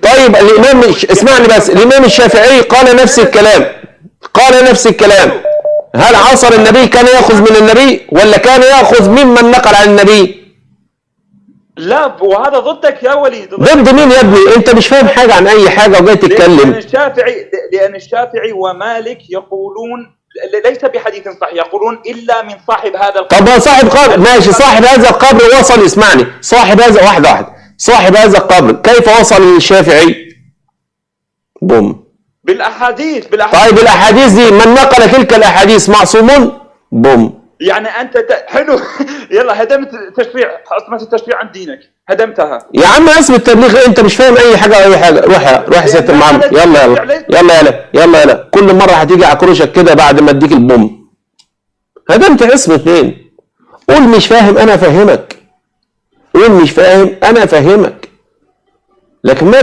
طيب الامام اسمعني بس، الامام الشافعي قال نفس الكلام، قال نفس الكلام. هل عصر النبي كان ياخذ من النبي ولا كان ياخذ ممن نقل عن النبي؟ لا، وهذا ضدك يا وليد. ضد مين يا ابني؟ انت مش فاهم حاجه عن اي حاجه وجاي تتكلم. لان الشافعي ومالك يقولون ليس بحديث صحيح، يقولون الا من صاحب هذا القبر. طب صاحب قبر ماشي، صاحب هذا القبر وصل، اسمعني، صاحب هذا واحده صاحب هذا القبر كيف وصل للشافعي؟ بوم. بالاحاديث. طيب الاحاديث دي من نقل تلك الاحاديث معصوم؟ بوم. يعني انت حلو. يلا هدمت تشريع، عصمة التشريع عن دينك هدمتها يا عم. اسم التبليغ انت مش فاهم اي حاجه اي حاجه. روح يا سياده المعلم. يلا يلا يلا يلا يلا يلا. كل مره هتيجي على كروشك كده بعد ما اديك البوم. هدمت اسم اثنين. قول مش فاهم انا افهمك، قول مش فاهم انا افهمك، لكن ما